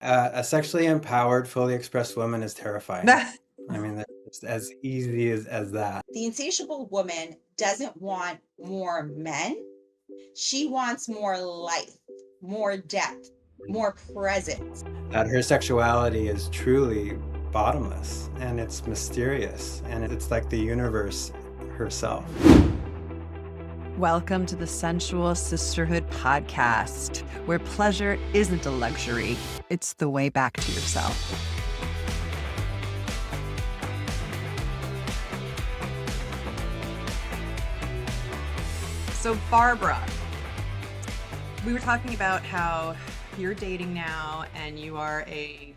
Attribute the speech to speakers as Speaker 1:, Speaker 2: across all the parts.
Speaker 1: A sexually empowered, fully expressed woman is terrifying. I mean, that's just as easy as that.
Speaker 2: The insatiable woman doesn't want more men. She wants more life, more depth, more presence.
Speaker 1: That her sexuality is truly bottomless and it's mysterious and it's like the universe herself.
Speaker 3: Welcome to the Sensual Sisterhood Podcast, where pleasure isn't a luxury, it's the way back to yourself. So, Barbara, we were talking about how you're dating now and you are a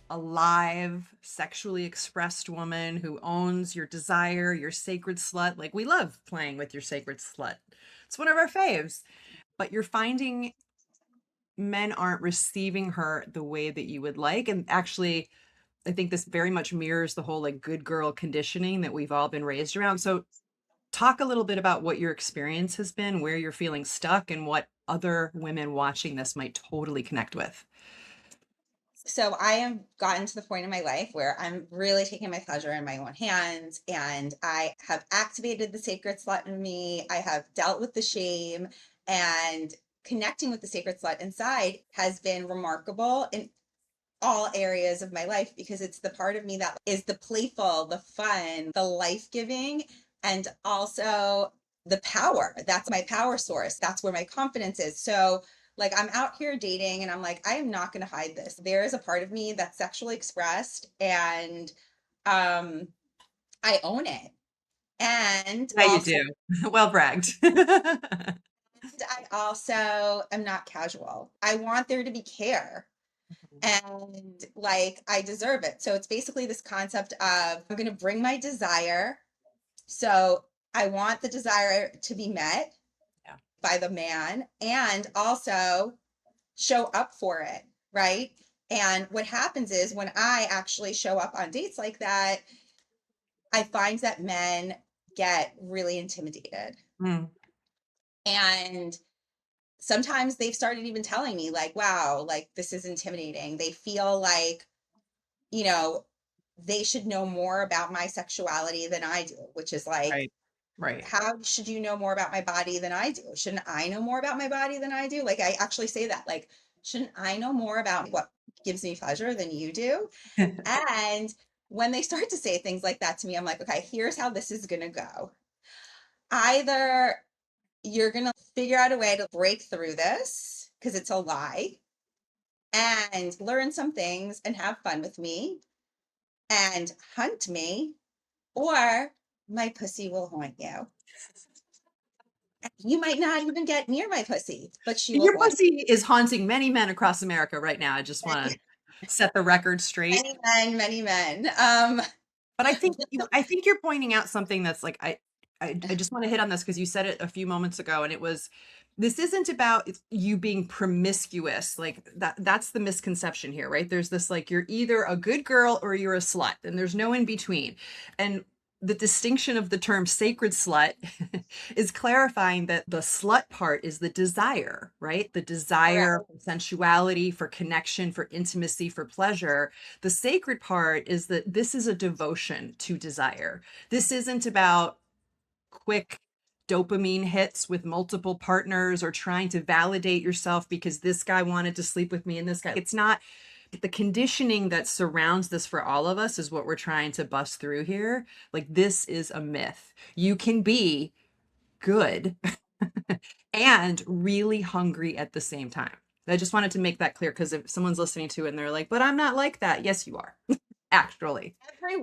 Speaker 3: alive, sexually expressed woman who owns your desire, your sacred slut. Like, we love playing with your sacred slut. It's one of our faves. But you're finding men aren't receiving her the way that you would like. And actually, I think this very much mirrors the whole like good girl conditioning that we've all been raised around. So talk a little bit about what your experience has been, where you're feeling stuck, and what other women watching this might totally connect with.
Speaker 2: So I have gotten to the point in my life where I'm really taking my pleasure in my own hands, and I have activated the sacred slut in me. I have dealt with the shame, and connecting with the sacred slut inside has been remarkable in all areas of my life because it's the part of me that is the playful, the fun, the life-giving, and also the power. That's my power source. That's where my confidence is. So like I'm out here dating and I'm like, I am not going to hide this. There is a part of me that's sexually expressed, and um I own it. And
Speaker 3: Yeah, you
Speaker 2: also
Speaker 3: do. Well bragged.
Speaker 2: I also am not casual. I want there to be care. And like I deserve it. So it's basically this concept of I'm going to bring my desire. So I want the desire to be met
Speaker 3: Yeah.
Speaker 2: by the man and also show up for it, right? And what happens is when I actually show up on dates like that, I find that men get really intimidated.
Speaker 3: Mm.
Speaker 2: And sometimes they've started even telling me like, wow, like this is intimidating. They feel like, you know, they should know more about my sexuality than I do, which is like,
Speaker 3: Right. Right.
Speaker 2: how should you know more about my body than I do? Shouldn't I know more about my body than I do? Like, I actually say that, like, shouldn't I know more about what gives me pleasure than you do? And when they start to say things like that to me, I'm like, okay, here's how this is going to go. Either you're going to figure out a way to break through this because it's a lie and learn some things and have fun with me and hunt me, or my pussy will haunt you. You might not even get near my pussy, but she will
Speaker 3: Your
Speaker 2: haunt
Speaker 3: pussy is haunting many men across America right now. I just want to set the record straight.
Speaker 2: many men, many men.
Speaker 3: But I think you're pointing out something that's like I just want to hit on this because you said it a few moments ago, and it was this isn't about you being promiscuous. Like that's the misconception here, right? There's this like you're either a good girl or you're a slut, and there's no in between. And the distinction of the term sacred slut is clarifying that the slut part is the desire, right? The
Speaker 2: Correct.
Speaker 3: desire for sensuality, for connection, for intimacy, for pleasure. The sacred part is that this is a devotion to desire. This isn't about quick dopamine hits with multiple partners or trying to validate yourself because this guy wanted to sleep with me and this guy. It's not the conditioning that surrounds this for all of us is what we're trying to bust through here. Like this is a myth. You can be good and really hungry at the same time. I just wanted to make that clear because if someone's listening to it and they're like, but I'm not like that. Yes, you are. Actually.
Speaker 2: Every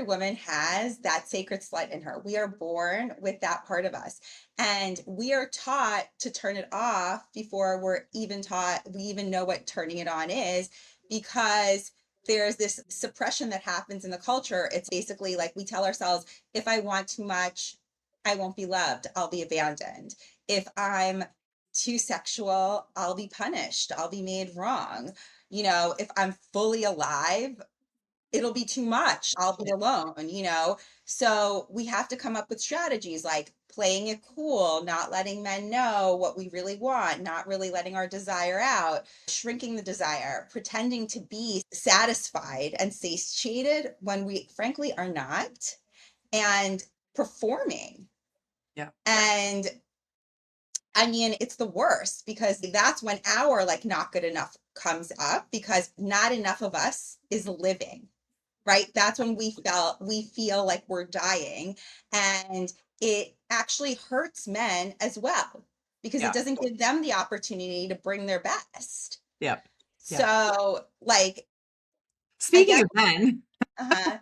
Speaker 2: woman has that sacred slut in her. We are born with that part of us. And we are taught to turn it off before we're even taught, we even know what turning it on is, because there's this suppression that happens in the culture. It's basically like we tell ourselves, if I want too much, I won't be loved. I'll be abandoned. If I'm too sexual, I'll be punished. I'll be made wrong. You know, if I'm fully alive, it'll be too much. I'll be alone, So we have to come up with strategies like playing it cool, not letting men know what we really want, not really letting our desire out, shrinking the desire, pretending to be satisfied and satiated when we frankly are not, and performing.
Speaker 3: Yeah.
Speaker 2: And I mean, it's the worst because that's when our like not good enough comes up because not enough of us is living, right? That's when we feel like we're dying, and it actually hurts men as well because it
Speaker 3: Yeah.
Speaker 2: doesn't give them the opportunity to bring their best.
Speaker 3: Yeah. Yeah.
Speaker 2: So, like, I
Speaker 3: Speaking
Speaker 2: guess,
Speaker 3: of men,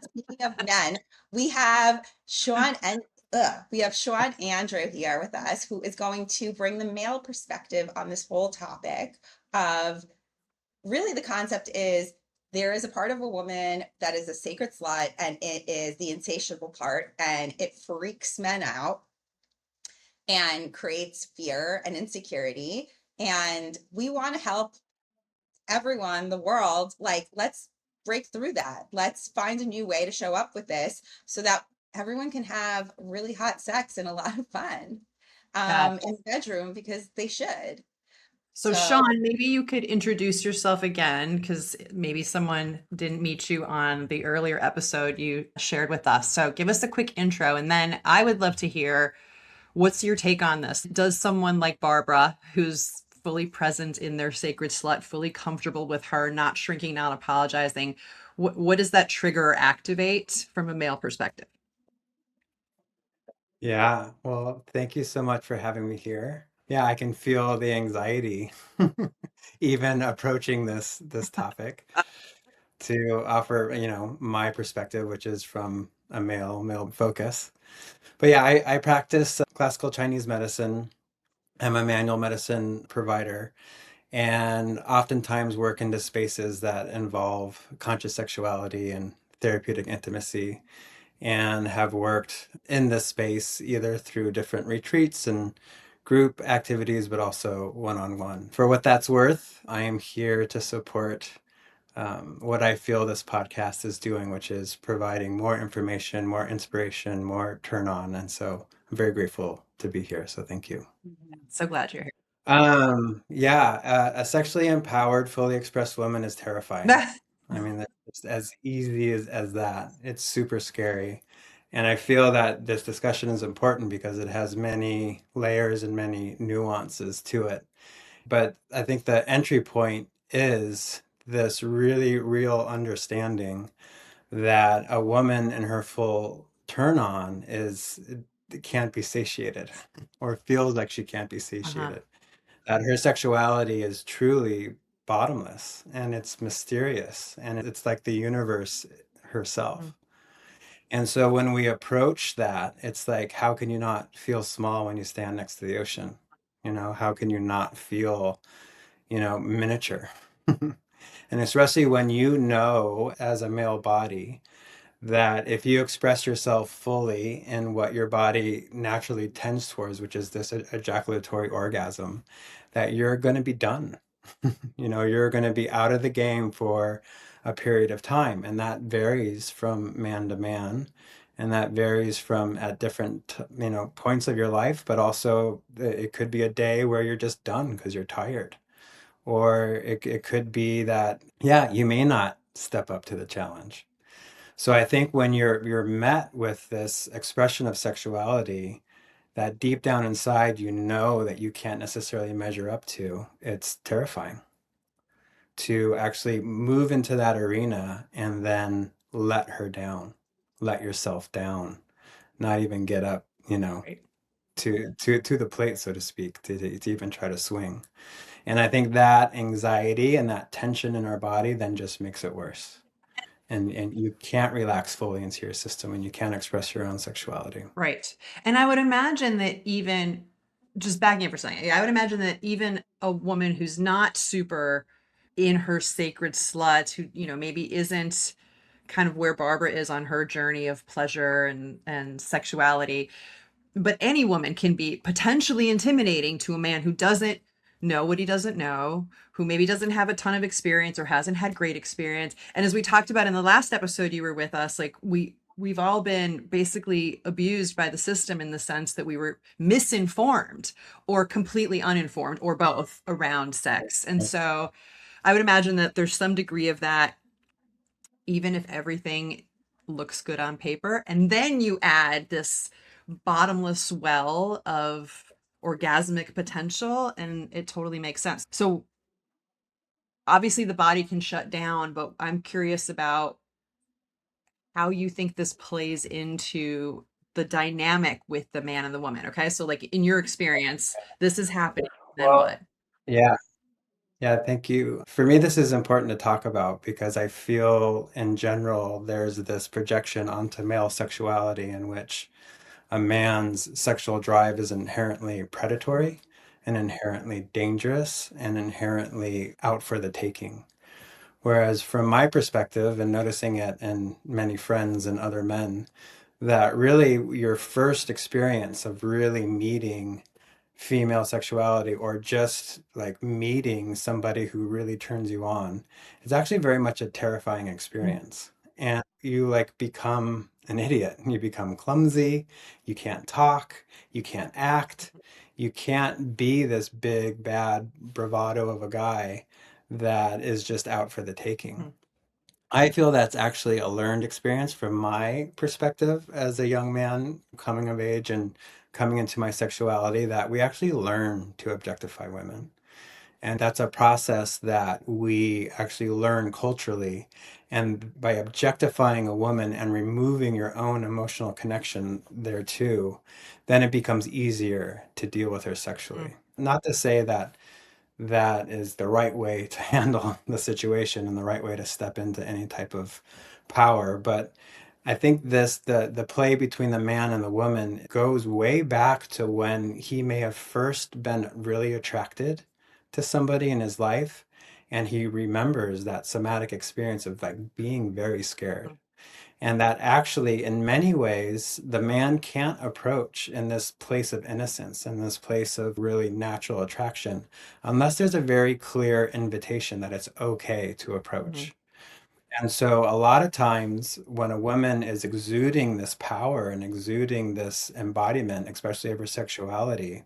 Speaker 2: speaking of men, we have Sean and we have Sean Andrew here with us, who is going to bring the male perspective on this whole topic of really the concept is there is a part of a woman that is a sacred slut, and it is the insatiable part, and it freaks men out and creates fear and insecurity. And we want to help everyone, the world, like, let's break through that. Let's find a new way to show up with this so that everyone can have really hot sex and a lot of fun
Speaker 3: yeah.
Speaker 2: in the bedroom because they should.
Speaker 3: So
Speaker 2: So,
Speaker 3: Sean, maybe you could introduce yourself again because maybe someone didn't meet you on the earlier episode you shared with us. So give us a quick intro, and then I would love to hear what's your take on this. Does someone like Barbara, who's fully present in their sacred slut, fully comfortable with her, not shrinking, not apologizing, what does that trigger or activate from a male perspective?
Speaker 1: Yeah, well, thank you so much for having me here. Yeah, I can feel the anxiety even approaching this topic to offer, my perspective, which is from a male focus. But yeah, I practice classical Chinese medicine. I'm a manual medicine provider and oftentimes work into spaces that involve conscious sexuality and therapeutic intimacy, and have worked in this space either through different retreats and group activities, but also one-on-one. For what that's worth, I am here to support what I feel this podcast is doing, which is providing more information, more inspiration, more turn on. And so I'm very grateful to be here. So thank you.
Speaker 3: So glad you're
Speaker 1: Yeah, a sexually empowered, fully expressed woman is terrifying.
Speaker 3: here.
Speaker 1: I mean, that's just as easy as that. It's super scary. And I feel that this discussion is important because it has many layers and many nuances to it. But I think the entry point is this really real understanding that a woman in her full turn on can't be satiated or feels like she can't be
Speaker 3: Uh-huh.
Speaker 1: satiated. That her sexuality is truly bottomless and it's mysterious and it's like the universe
Speaker 3: Mm.
Speaker 1: herself. And so when we approach that, it's like, how can you not feel small when you stand next to the ocean? How can you not feel, miniature? And especially when as a male body, that if you express yourself fully in what your body naturally tends towards, which is this ejaculatory orgasm, that you're going to be done. You're going to be out of the game for a period of time. And that varies from man to man. And that varies from at different, points of your life, but also it could be a day where you're just done because you're tired. Or it could be that, yeah, you may not step up to the challenge. So I think when you're met with this expression of sexuality that deep down inside you know that you can't necessarily measure up to, it's terrifying to actually move into that arena and then let her down, let yourself down, not even get up,
Speaker 3: Right.
Speaker 1: to the plate, so to speak, to even try to swing. And I think that anxiety and that tension in our body then just makes it worse. And you can't relax fully into your system and you can't express your own sexuality.
Speaker 3: Right. And I would imagine that even just backing up for a second, I would imagine that even a woman who's not super in her sacred slut, who, maybe isn't kind of where Barbara is on her journey of pleasure and sexuality, but any woman can be potentially intimidating to a man who doesn't know what he doesn't know, who maybe doesn't have a ton of experience or hasn't had great experience. And as we talked about in the last episode you were with us, like we've all been basically abused by the system in the sense that we were misinformed or completely uninformed or both around sex. And so I would imagine that there's some degree of that, even if everything looks good on paper. And then you add this bottomless well of orgasmic potential, and it totally makes sense. So obviously the body can shut down, but I'm curious about how you think this plays into the dynamic with the man and the woman. Okay. So, like, in your experience, this is happening. Then
Speaker 1: Well,
Speaker 3: what?
Speaker 1: yeah. Yeah, thank you. For me, this is important to talk about because I feel in general there's this projection onto male sexuality in which a man's sexual drive is inherently predatory and inherently dangerous and inherently out for the taking. Whereas from my perspective and noticing it in many friends and other men, that really your first experience of really meeting female sexuality or just like meeting somebody who really turns you on is actually very much a terrifying
Speaker 3: Mm,
Speaker 1: experience. And you like become an idiot. You become clumsy. You can't talk. You can't act. You can't be this big, bad bravado of a guy that is just out for the taking.
Speaker 3: mm,
Speaker 1: I feel that's actually a learned experience from my perspective as a young man coming of age and coming into my sexuality, that we actually learn to objectify women. And that's a process that we actually learn culturally. And by objectifying a woman and removing your own emotional connection there too, then it becomes easier to deal with her
Speaker 3: mm,
Speaker 1: sexually. Not to say that that is the right way to handle the situation and the right way to step into any type of power. But I think the play between the man and the woman goes way back to when he may have first been really attracted to somebody in his life, and he remembers that somatic experience of like being very scared.
Speaker 3: mm,
Speaker 1: And that actually, in many ways, the man can't approach in this place of innocence, in this place of really natural attraction, unless there's a very clear invitation that it's okay to
Speaker 3: mhm,
Speaker 1: approach. And so, a lot of times, when a woman is exuding this power and exuding this embodiment, especially of her sexuality,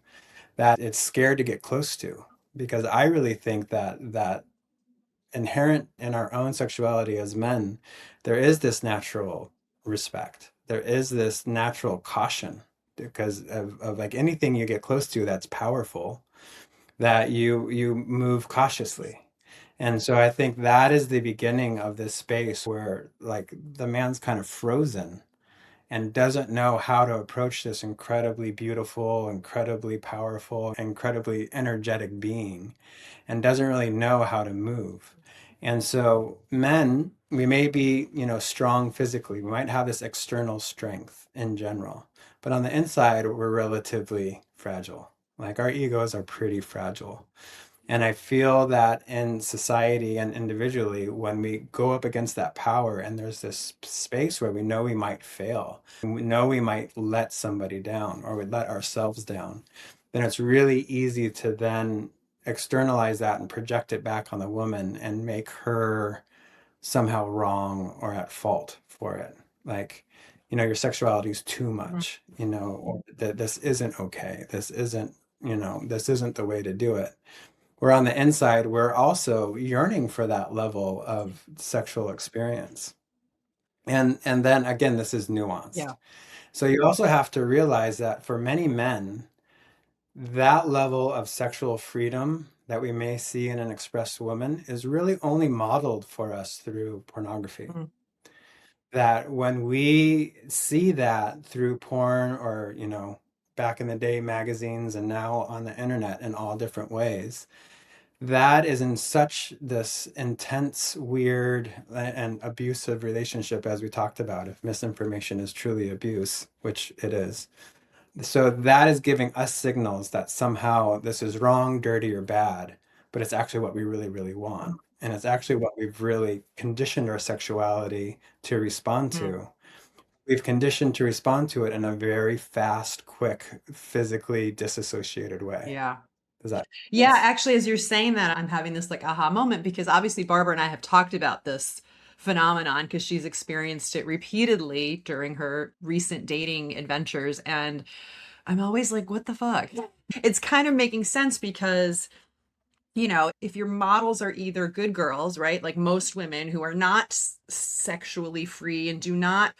Speaker 1: that it's scared to get close to. Because I really think that inherent in our own sexuality as men, there is this natural respect. There is this natural caution because of like anything you get close to that's powerful, that you move cautiously. And so I think that is the beginning of this space where like the man's kind of frozen and doesn't know how to approach this incredibly beautiful, incredibly powerful, incredibly energetic being and doesn't really know how to move. And so men, we may be, strong physically. We might have this external strength in general, but on the inside, we're relatively fragile. Like our egos are pretty fragile. And I feel that in society and individually, when we go up against that power and there's this space where we know we might fail, and we know we might let somebody down or we let ourselves down, then it's really easy to then externalize that and project it back on the woman and make her somehow wrong or at fault for it. Like, your sexuality is too
Speaker 3: mhm.
Speaker 1: much, or that this isn't okay. This isn't the way to do it. Where on the inside, we're also yearning for that level of sexual experience. And then again, this is nuanced.
Speaker 3: Yeah.
Speaker 1: So you also have to realize that for many men, that level of sexual freedom that we may see in an expressed woman is really only modeled for us through pornography.
Speaker 3: Mm,
Speaker 1: That when we see that through porn or, back in the day, magazines and now on the internet in all different ways, that is in such this intense, weird, and abusive relationship, as we talked about, if misinformation is truly abuse, which it is. So that is giving us signals that somehow this is wrong, dirty, or bad, but it's actually what we really, really want. And it's actually what we've really conditioned our sexuality to respond
Speaker 3: mm,
Speaker 1: to. We've conditioned to respond to it in a very fast, quick, physically disassociated way.
Speaker 3: yeah.
Speaker 1: Does that make
Speaker 3: Yeah,
Speaker 1: sense?
Speaker 3: actually, as you're saying that, I'm having this like aha moment because obviously Barbara and I have talked about this phenomenon because she's experienced it repeatedly during her recent dating adventures. And I'm always like, what the fuck? It's kind of making sense because, if your models are either good girls, right? Like most women who are not sexually free and do not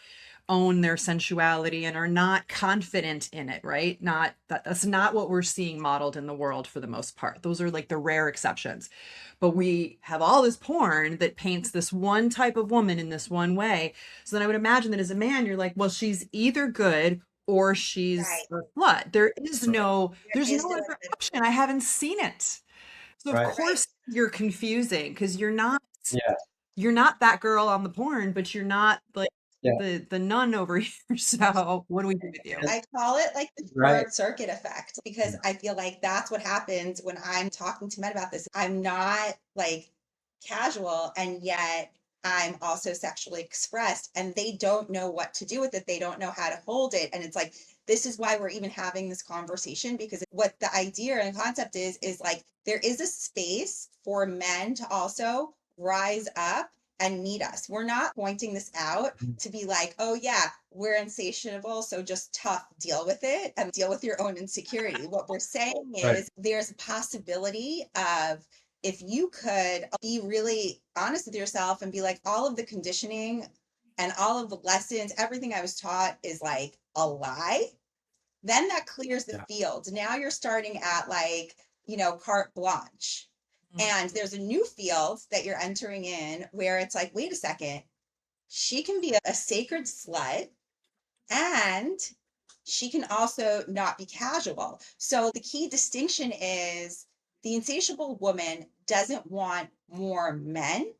Speaker 3: own their sensuality and are not confident in it, right? Not that's not what we're seeing modeled in the world for the most part. Those are like the rare exceptions. But we have all this porn that paints this one type of woman in this one way. So then I would imagine that as a man, you're like, well, she's either good or she's
Speaker 2: Right.
Speaker 3: a slut.
Speaker 1: Right.
Speaker 3: There's
Speaker 2: There is
Speaker 3: no
Speaker 2: no
Speaker 3: other
Speaker 2: in
Speaker 3: option. I haven't seen it. So of
Speaker 1: Right.
Speaker 2: right.
Speaker 3: course you're confusing because
Speaker 1: Yeah.
Speaker 3: you're not that girl on the porn, but you're not like
Speaker 1: Yeah.
Speaker 3: the nun over here. So what do we do with you?
Speaker 1: And,
Speaker 2: I call it like the
Speaker 1: right.
Speaker 2: short circuit effect because I feel like that's what happens when I'm talking to men about this. I'm not like casual, and yet I'm also sexually expressed, and they don't know what to do with it. They don't know how to hold it. And it's like, this is why we're even having this conversation, because what the idea and concept is like there is a space for men to also rise up and meet us. We're not pointing this out to be like, oh yeah, we're insatiable, so just tough, deal with it and deal with your own insecurity. What we're saying
Speaker 1: Right.
Speaker 2: is there's a possibility of, if you could be really honest with yourself and be like, all of the conditioning and all of the lessons, everything I was taught is like a lie, then that clears the
Speaker 1: Yeah.
Speaker 2: field. Now you're starting at like, carte blanche. And there's a new field that you're entering in where it's like, wait a second, she can be a sacred slut, and she can also not be casual. So the key distinction is the insatiable woman doesn't want more men.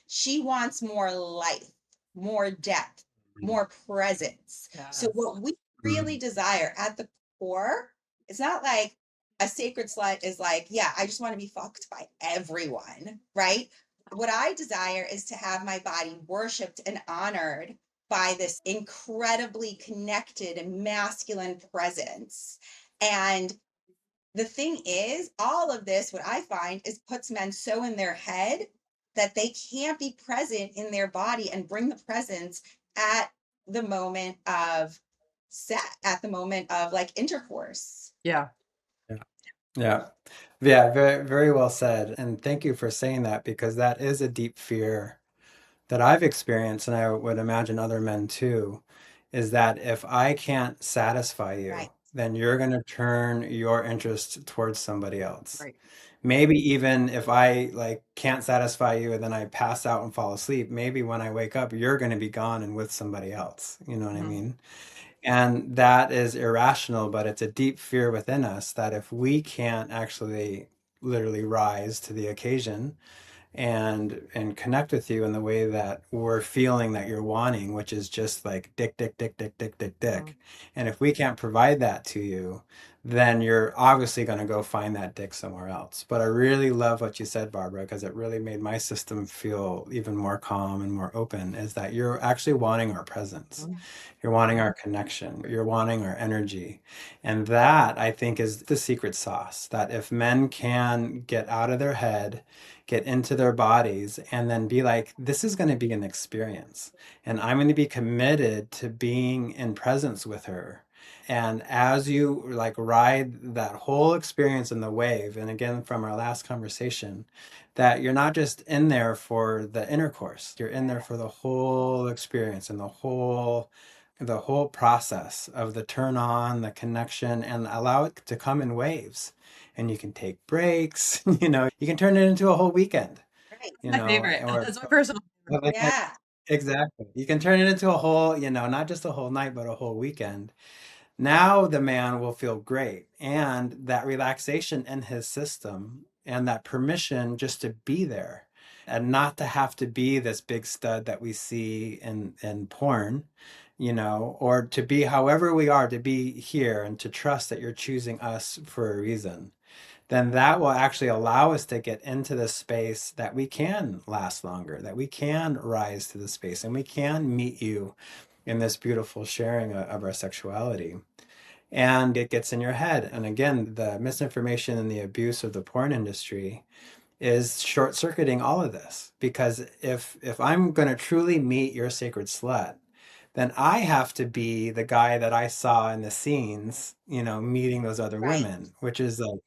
Speaker 2: She wants more life, more depth, more presence. So
Speaker 3: Yes.
Speaker 2: what we really
Speaker 1: Mhm.
Speaker 2: desire at the core, it's not like a sacred slut is like, yeah, I just want to be fucked by everyone, right? What I desire is to have my body worshiped and honored by this incredibly connected and masculine presence. And the thing is, all of this, what I find, is puts men so in their head that they can't be present in their body and bring the presence at the moment of at the moment of like intercourse.
Speaker 3: Yeah.
Speaker 1: Yeah. Yeah. Yeah. Very, very well said. And thank you for saying that because that is a deep fear that I've experienced, and I would imagine other men too, is that if I can't satisfy
Speaker 2: Right.
Speaker 1: you, then you're going to turn your interest towards somebody else.
Speaker 3: Right.
Speaker 1: Maybe even if I like can't satisfy you and then I pass out and fall asleep, maybe when I wake up, you're going to be gone and with somebody else. You know what I
Speaker 3: Mhm.
Speaker 1: mean? And that is irrational, but it's a deep fear within us that if we can't actually literally rise to the occasion, and connect with you in the way that we're feeling that you're wanting, which is just like dick, dick, dick, dick, dick, dick,
Speaker 3: Mhm.
Speaker 1: dick. And if we can't provide that to you, then you're obviously going to go find that dick somewhere else. But I really love what you said, Barbara, because it really made my system feel even more calm and more open, is that you're actually wanting our presence.
Speaker 3: Mhm.
Speaker 1: You're wanting our connection. You're wanting our energy. And that, I think, is the secret sauce, that if men can get out of their head, get into their bodies, and then be like, this is going to be an experience. And I'm going to be committed to being in presence with her. And as you like ride that whole experience in the wave, and again, from our last conversation, that you're not just in there for the intercourse, you're in there for the whole experience and the whole process of the turn on, the connection, and allow it to come in waves. And you can take breaks, you can turn it into a whole weekend,
Speaker 2: Right.
Speaker 3: My favorite.
Speaker 1: or
Speaker 3: That's my personal
Speaker 1: like,
Speaker 2: Yeah.
Speaker 1: exactly. You can turn it into a whole, not just a whole night, but a whole weekend. Now the man will feel great, and that relaxation in his system and that permission just to be there and not to have to be this big stud that we see in porn, or to be however we are, to be here and to trust that you're choosing us for a reason. Then that will actually allow us to get into the space that we can last longer, that we can rise to the space and we can meet you in this beautiful sharing of our sexuality. and it gets in your head. And again, the misinformation and the abuse of the porn industry is short-circuiting all of this, because if I'm going to truly meet your sacred slut, then I have to be the guy that I saw in the scenes, meeting those other
Speaker 2: Right.
Speaker 1: women, which is like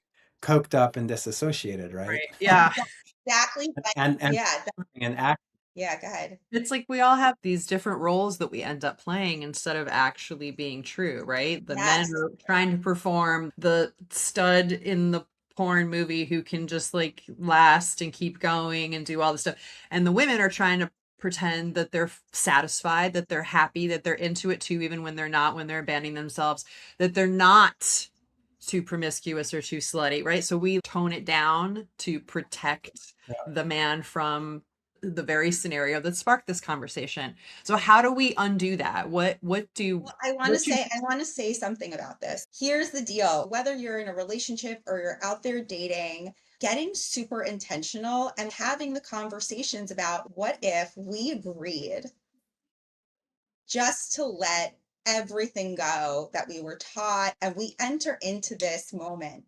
Speaker 1: coked up and disassociated, right?
Speaker 3: Right. Yeah.
Speaker 2: Exactly. Right.
Speaker 1: And
Speaker 2: Yeah.
Speaker 1: and act.
Speaker 2: Yeah. Go ahead.
Speaker 3: It's like we all have these different roles that we end up playing instead of actually being true, right? The men
Speaker 2: Yes.
Speaker 3: are trying to perform the stud in the porn movie who can just like last and keep going and do all this stuff. And the women are trying to pretend that they're satisfied, that they're happy, that they're into it too, even when they're not, when they're abandoning themselves, that they're not too promiscuous or too slutty, right? So we tone it down to protect the man from the very scenario that sparked this conversation. So how do we undo that?
Speaker 2: Well, I want to say something about this. Here's the deal. Whether you're in a relationship or you're out there dating, getting super intentional and having the conversations about what if we agreed just to let everything go that we were taught and we enter into this moment.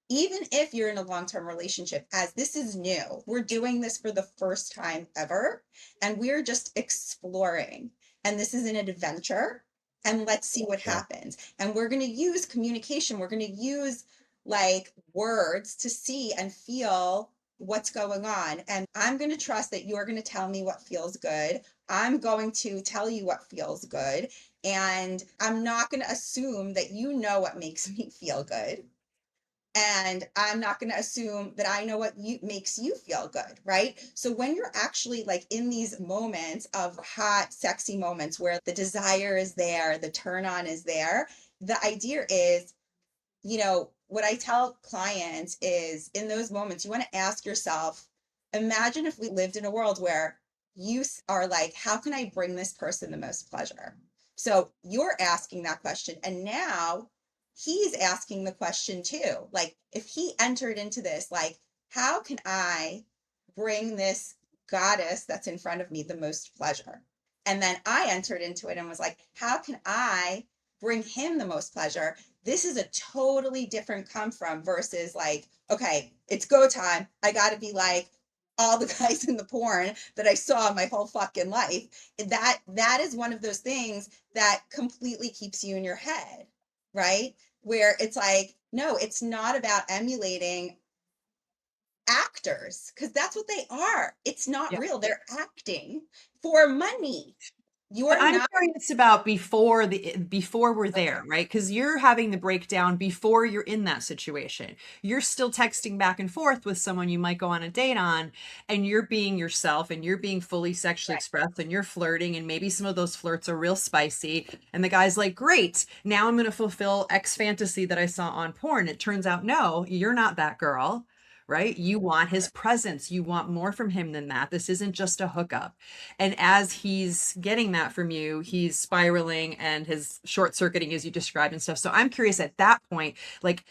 Speaker 2: Even if you're in a long-term relationship, as this is new, we're doing this for the first time ever, and we're just exploring. And this is an adventure, and let's see what
Speaker 1: Yeah.
Speaker 2: happens. And we're going to use communication, we're going to use like words to see and feel what's going on. And I'm going to trust that you're going to tell me what feels good. I'm going to tell you what feels good. And I'm not going to assume that you know what makes me feel good. And I'm not going to assume that I know what makes you feel good, right? So when you're actually like in these moments of hot, sexy moments where the desire is there, the turn on is there, the idea is, what I tell clients is in those moments, you want to ask yourself, imagine if we lived in a world where you are like, how can I bring this person the most pleasure? So you're asking that question. And now he's asking the question too. Like, if he entered into this, like, how can I bring this goddess that's in front of me the most pleasure? And then I entered into it and was like, how can I bring him the most pleasure? This is a totally different come from versus like, okay, it's go time. I got to be like all the guys in the porn that I saw my whole fucking life. That is one of those things that completely keeps you in your head, right? Where it's like, no, it's not about emulating actors because that's what they are. It's not
Speaker 3: Yeah.
Speaker 2: real. They're acting for money.
Speaker 3: But
Speaker 2: You're
Speaker 3: I'm
Speaker 2: not.
Speaker 3: curious about before we're there, right? Because you're having the breakdown before you're in that situation. You're still texting back and forth with someone you might go on a date on, and you're being yourself and you're being fully sexually
Speaker 2: Right.
Speaker 3: expressed and you're flirting, and maybe some of those flirts are real spicy. And the guy's like, great, now I'm going to fulfill X fantasy that I saw on porn. It turns out, no, you're not that girl. Right? You want his presence. You want more from him than that. This isn't just a hookup. And as he's getting that from you, he's spiraling and his short circuiting, as you described, and stuff. So I'm curious at that point, like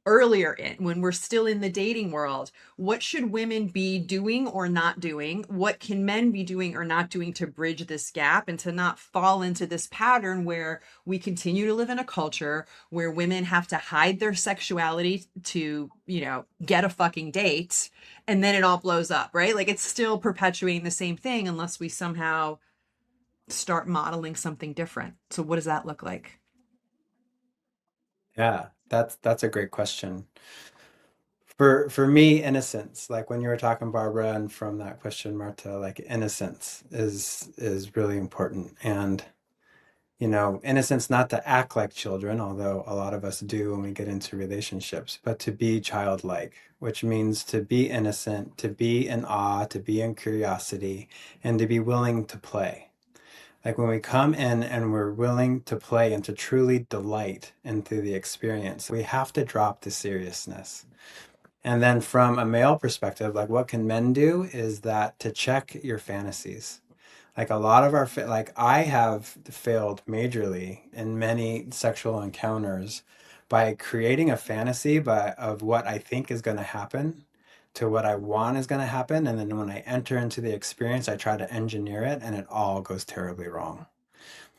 Speaker 3: earlier when we're still in the dating world, what should women be doing or not doing? What can men be doing or not doing to bridge this gap and to not fall into this pattern where we continue to live in a culture where women have to hide their sexuality to, get a fucking date, and then it all blows up, right? Like it's still perpetuating the same thing unless we somehow start modeling something different. So what does that look like?
Speaker 1: Yeah, that's a great question. For me, innocence, like when you were talking, Barbara, and from that question, Marta, like innocence is really important. And innocence not to act like children, although a lot of us do when we get into relationships, but to be childlike, which means to be innocent, to be in awe, to be in curiosity, and to be willing to play. Like when we come in and we're willing to play and to truly delight into the experience, we have to drop the seriousness. And then from a male perspective, like what can men do is that to check your fantasies. Like a lot of like I have failed majorly in many sexual encounters by creating a fantasy of what I think is going to happen to what I want is going to happen. And then when I enter into the experience, I try to engineer it and it all goes terribly wrong.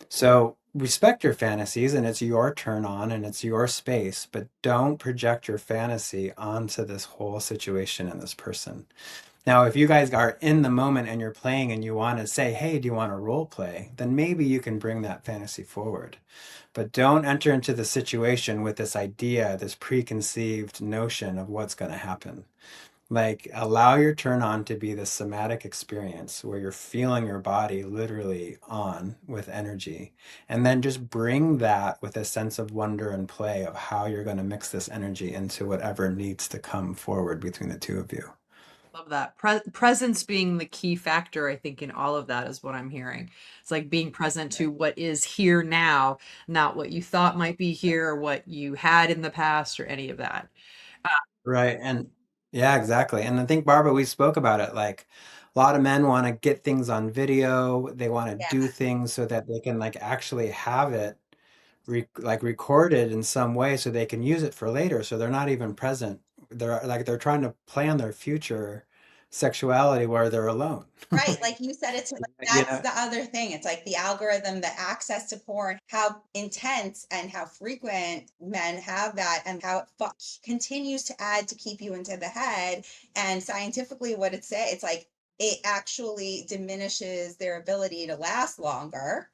Speaker 1: So respect your fantasies and it's your turn on and it's your space, but don't project your fantasy onto this whole situation and this person. Now, if you guys are in the moment and you're playing and you want to say, hey, do you want to role play? Then maybe you can bring that fantasy forward. But don't enter into the situation with this idea, this preconceived notion of what's going to happen. Like, allow your turn on to be the somatic experience where you're feeling your body literally on with energy. And then just bring that with a sense of wonder and play of how you're going to mix this energy into whatever needs to come forward between the two of you.
Speaker 3: Love that. Presence being the key factor, I think, in all of that is what I'm hearing. It's like being present to what is here now, not what you thought might be here or what you had in the past or any of that. Uh,
Speaker 1: Right. And yeah, exactly. And I think, Barbara, we spoke about it. Like, a lot of men want to get things on video. They want to
Speaker 2: Yeah.
Speaker 1: do things so that they can like actually have it like recorded in some way so they can use it for later. So they're not even present. They're trying to plan their future sexuality while they're alone.
Speaker 2: Right, like you said, it's like
Speaker 1: You
Speaker 2: that's
Speaker 1: know,
Speaker 2: the other thing. It's like the algorithm, the access to porn, how intense and how frequent men have that, and how it continues to add to keep you into the head. And scientifically, what it say, it's like it actually diminishes their ability to last longer,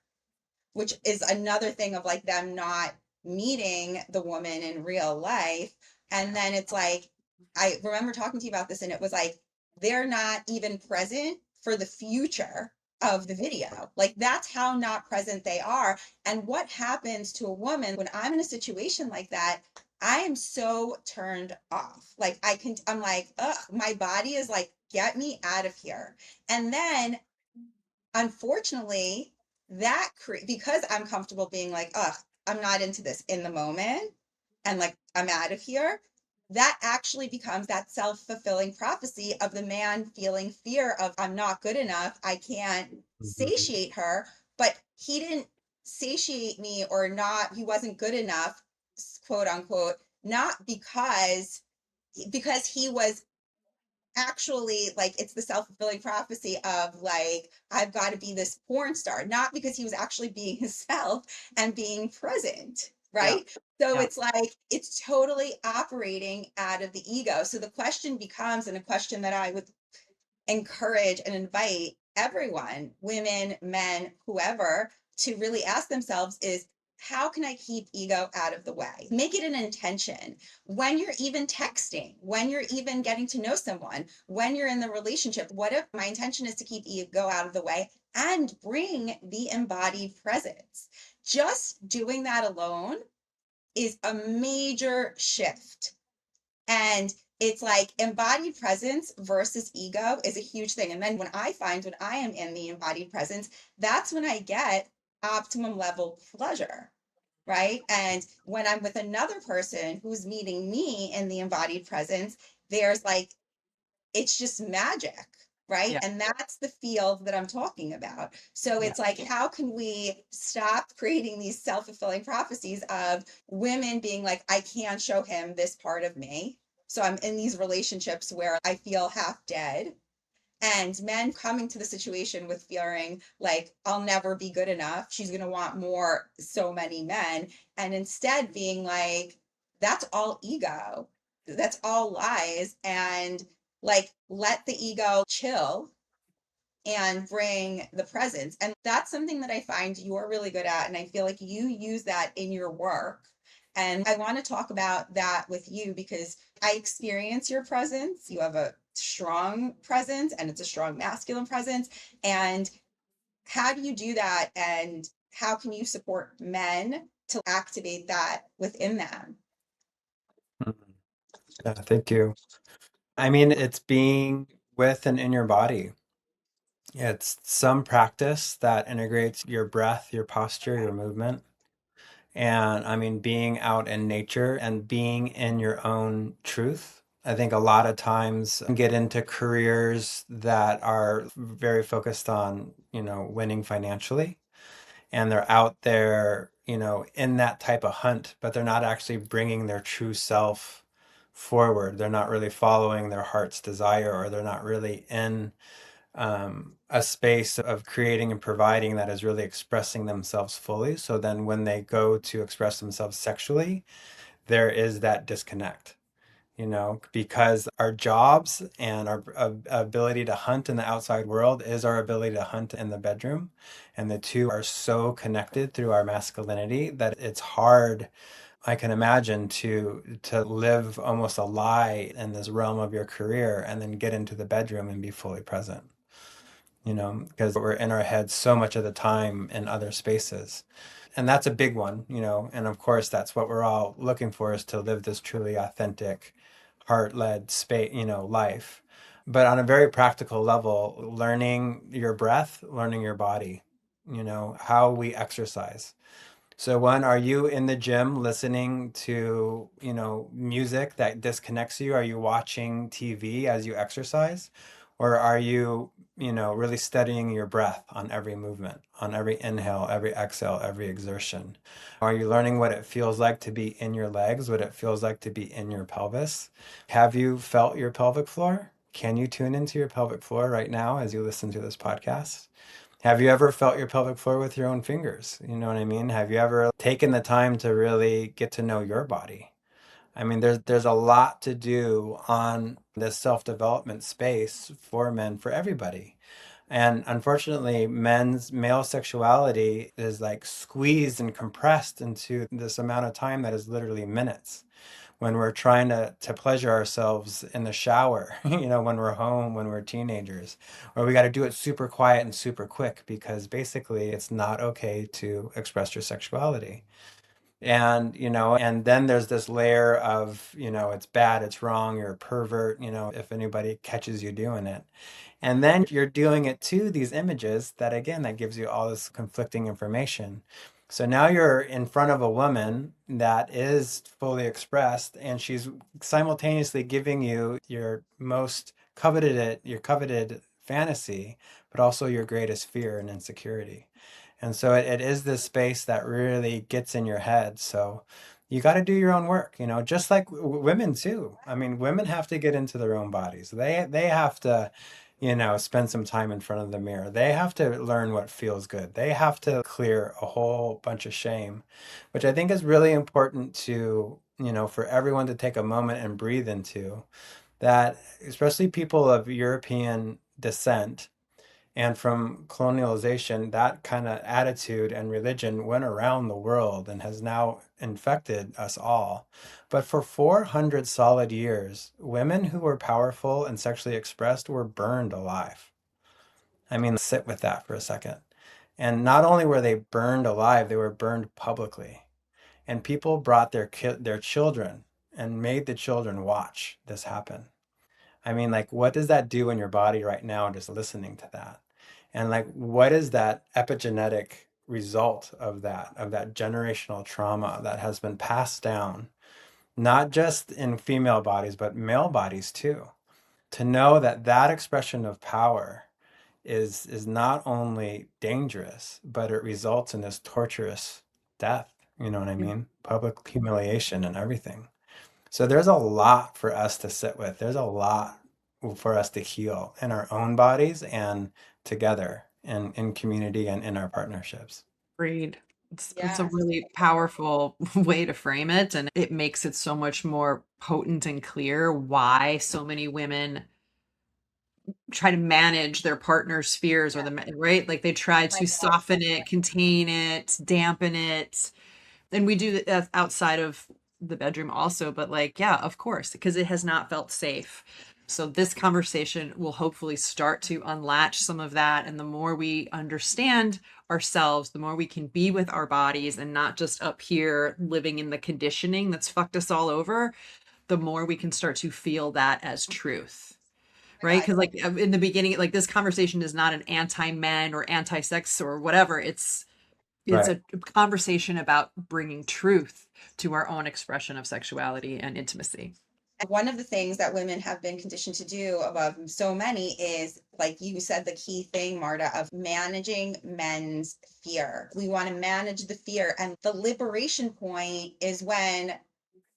Speaker 2: which is another thing of like them not meeting the woman in real life. And then it's like, I remember talking to you about this, and it was like, they're not even present for the future of the video. Like, that's how not present they are. And what happens to a woman when I'm in a situation like that? I am so turned off. Like, I'm like, ugh, my body is like, get me out of here. And then unfortunately, because I'm comfortable being like, ugh, I'm not into this in the moment, and like I'm out of here, that actually becomes that self-fulfilling prophecy of the man feeling fear of I'm not good enough, I can't
Speaker 1: mhm.
Speaker 2: satiate her. But he didn't satiate me, or not, he wasn't good enough, quote unquote, not because he was actually, like, it's the self-fulfilling prophecy of like, I've got to be this porn star, not because he was actually being himself and being present,
Speaker 3: yeah,
Speaker 2: right? So
Speaker 3: yeah,
Speaker 2: it's like it's totally operating out of the ego. So the question becomes, and a question that I would encourage and invite everyone, women, men, whoever, to really ask themselves is, how can I keep ego out of the way? Make it an intention. When you're even texting, when you're even getting to know someone, when you're in the relationship, what if my intention is to keep ego out of the way and bring the embodied presence? Just doing that alone is a major shift. And it's like embodied presence versus ego is a huge thing. And then when I am in the embodied presence, that's when I get optimum level pleasure, right? And when I'm with another person who's meeting me in the embodied presence, there's like, it's just magic, right?
Speaker 3: yeah,
Speaker 2: And that's the field that I'm talking about. So
Speaker 3: yeah.
Speaker 2: it's like, how can we stop creating these self-fulfilling prophecies of women being like, I can't show him this part of me, so I'm in these relationships where I feel half dead, and men coming to the situation with fearing like, I'll never be good enough, she's going to want more, so many men, and instead being like, that's all ego, that's all lies, and like, let the ego chill and bring the presence. And that's something that I find you're really good at. And I feel like you use that in your work. And I want to talk about that with you because I experience your presence. You have a strong presence, and it's a strong masculine presence. And how do you do that? And how can you support men to activate that within them?
Speaker 1: Mhm. Yeah, thank you. I mean, it's being with and in your body. It's some practice that integrates your breath, your posture, your movement. And I mean, being out in nature and being in your own truth. I think a lot of times get into careers that are very focused on, winning financially. And they're out there, in that type of hunt, but they're not actually bringing their true self forward. They're not really following their heart's desire, or they're not really in a space of creating and providing that is really expressing themselves fully. So then when they go to express themselves sexually, there is that disconnect, because our jobs and our ability to hunt in the outside world is our ability to hunt in the bedroom. And the two are so connected through our masculinity that it's hard, I can imagine, to live almost a lie in this realm of your career and then get into the bedroom and be fully present, because we're in our heads so much of the time in other spaces. And that's a big one, and of course that's what we're all looking for, is to live this truly authentic, heart-led space, life. But on a very practical level, learning your breath, learning your body, how we exercise. So when are you in the gym listening to, music that disconnects you? Are you watching TV as you exercise? Or are you, really studying your breath on every movement, on every inhale, every exhale, every exertion? Are you learning what it feels like to be in your legs, what it feels like to be in your pelvis? Have you felt your pelvic floor? Can you tune into your pelvic floor right now as you listen to this podcast? Have you ever felt your pelvic floor with your own fingers? You know what I mean? Have you ever taken the time to really get to know your body? I mean, there's a lot to do on this self-development space for men, for everybody. And unfortunately, men's male sexuality is like squeezed and compressed into this amount of time that is literally minutes, when we're trying to pleasure ourselves in the shower, when we're home, when we're teenagers, or we got to do it super quiet and super quick, because basically it's not okay to express your sexuality. And then there's this layer of, it's bad, it's wrong, you're a pervert, if anybody catches you doing it. And then you're doing it to these images that, again, that gives you all this conflicting information. So now you're in front of a woman that is fully expressed, and she's simultaneously giving you your coveted fantasy, but also your greatest fear and insecurity. And so it is this space that really gets in your head. So you got to do your own work, just like women too. I mean, women have to get into their own bodies. They have to, spend some time in front of the mirror. They have to learn what feels good. They have to clear a whole bunch of shame, which I think is really important to, for everyone to take a moment and breathe into that, especially people of European descent and from colonialization. That kind of attitude and religion went around the world and has now infected us all. But for 400 solid years, women who were powerful and sexually expressed were burned alive. I mean, sit with that for a second. And not only were they burned alive, they were burned publicly. And people brought their children and made the children watch this happen. I mean, like, what does that do in your body right now, just listening to that? And like, what is that epigenetic result of that generational trauma that has been passed down, not just in female bodies, but male bodies too? To know that that expression of power is not only dangerous, but it results in this torturous death. You know what I mean? Public humiliation and everything. So there's a lot for us to sit with. There's a lot for us to heal in our own bodies and together and in community and in our partnerships.
Speaker 3: Agreed. It's a
Speaker 2: Yes.
Speaker 3: really powerful way to frame it, and it makes it so much more potent and clear why so many women try to manage their partner's fears, or right? Like they try to
Speaker 2: Like,
Speaker 3: soften it, contain it, dampen it. And we do that outside of the bedroom also, but like, yeah, of course, because it has not felt safe. So this conversation will hopefully start to unlatch some of that. And the more we understand ourselves, the more we can be with our bodies and not just up here living in the conditioning that's fucked us all over, the more we can start to feel that as truth.
Speaker 2: oh
Speaker 3: Right?
Speaker 2: my God.
Speaker 3: Because like in the beginning, like this conversation is not an anti-men or anti-sex or whatever. It's
Speaker 1: Right.
Speaker 3: a conversation about bringing truth to our own expression of sexuality and intimacy.
Speaker 2: One of the things that women have been conditioned to do above so many is, like you said, the key thing, Marta, of managing men's fear. We want to manage the fear. And the liberation point is when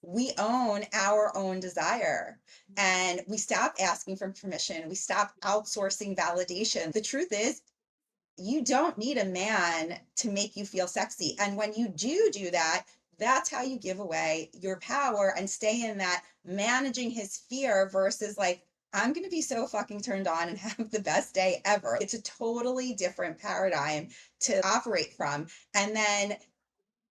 Speaker 2: we own our own desire. and we stop asking for permission. We stop outsourcing validation. The truth is, you don't need a man to make you feel sexy. And when you do that, that's how you give away your power and stay in that managing his fear versus like, I'm going to be so fucking turned on and have the best day ever. It's a totally different paradigm to operate from. And then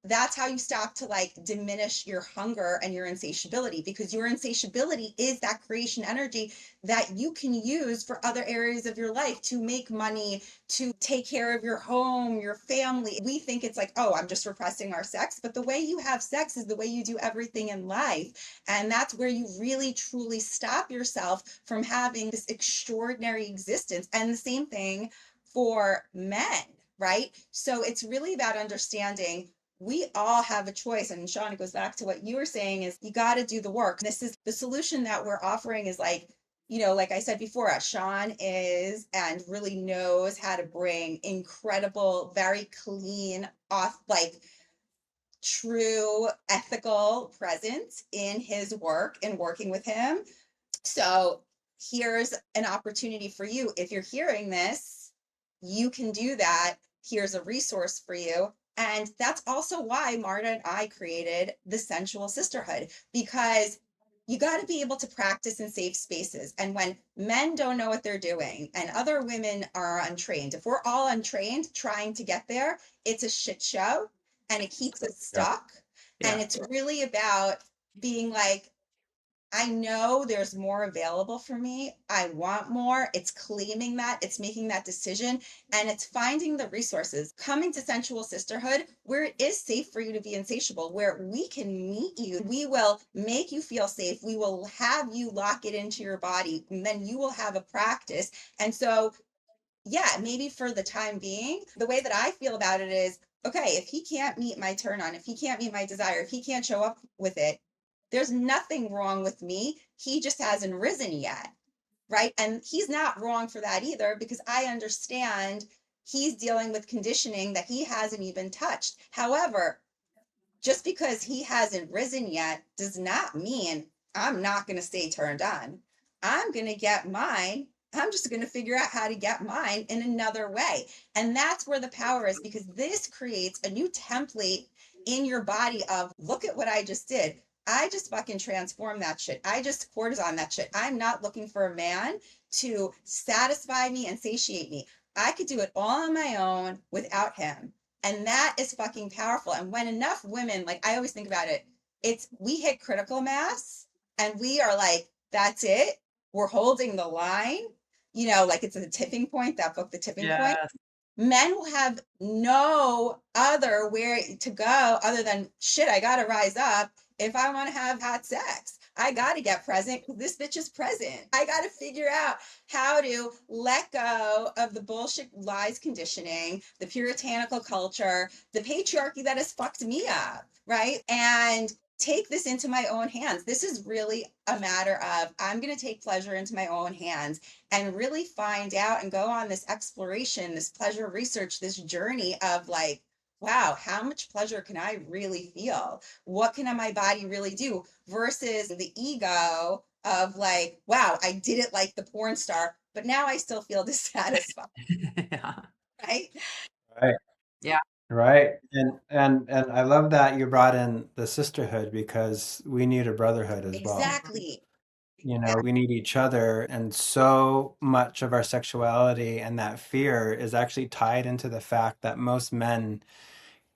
Speaker 2: that's how you stop to like diminish your hunger and your insatiability, because your insatiability is that creation energy that you can use for other areas of your life, to make money, to take care of your home, your family. We think it's like, oh, I'm just repressing our sex, but the way you have sex is the way you do everything in life. And that's where you really truly stop yourself from having this extraordinary existence. And the same thing for men, right? So it's really about understanding we all have a choice. And Sean, it goes back to what you were saying, is you got to do the work. This is the solution that we're offering, is like, like I said before, Sean is and really knows how to bring incredible, very clean, off, like true, ethical presence in his work and working with him. So here's an opportunity for you. If you're hearing this, you can do that. Here's a resource for you. And that's also why Marta and I created the Sensual Sisterhood, because you got to be able to practice in safe spaces. And when men don't know what they're doing and other women are untrained, if we're all untrained trying to get there, it's a shit show and it keeps us
Speaker 1: Yeah.
Speaker 2: stuck.
Speaker 3: Yeah.
Speaker 2: And it's really about being like, I know there's more available for me. I want more. It's claiming that, it's making that decision, and it's finding the resources. Coming to Sensual Sisterhood, where it is safe for you to be insatiable, where we can meet you. We will make you feel safe. We will have you lock it into your body, and then you will have a practice. And so, yeah, maybe for the time being, the way that I feel about it is, okay, if he can't meet my turn on, if he can't meet my desire, if he can't show up with it, there's nothing wrong with me. He just hasn't risen yet. Right. And he's not wrong for that either, because I understand he's dealing with conditioning that he hasn't even touched. However, just because he hasn't risen yet does not mean I'm not going to stay turned on. I'm going to get mine. I'm just going to figure out how to get mine in another way. And that's where the power is, because this creates a new template in your body of, look at what I just did. I just fucking transformed that shit. I just cortisone that shit. I'm not looking for a man to satisfy me and satiate me. I could do it all on my own without him. And that is fucking powerful. And when enough women, like I always think about it, it's we hit critical mass and we are like, that's it. We're holding the line, like it's a tipping point, that book, The Tipping Point.
Speaker 3: Yes.
Speaker 2: Men will have no other where to go other than, shit, I got to rise up. If I want to have hot sex, I got to get present. This bitch is present. I got to figure out how to let go of the bullshit lies conditioning, the puritanical culture, the patriarchy that has fucked me up, right? And take this into my own hands. This is really a matter of, I'm going to take pleasure into my own hands and really find out and go on this exploration, this pleasure research, this journey of like, wow, how much pleasure can I really feel? What can my body really do? Versus the ego of like, wow, I did it like the porn star, but now I still feel dissatisfied,
Speaker 3: Yeah.
Speaker 2: right?
Speaker 1: Right.
Speaker 3: Yeah.
Speaker 1: Right. And I love that you brought in the sisterhood, because we need a brotherhood as well.
Speaker 2: Exactly.
Speaker 1: We need each other. And so much of our sexuality and that fear is actually tied into the fact that most men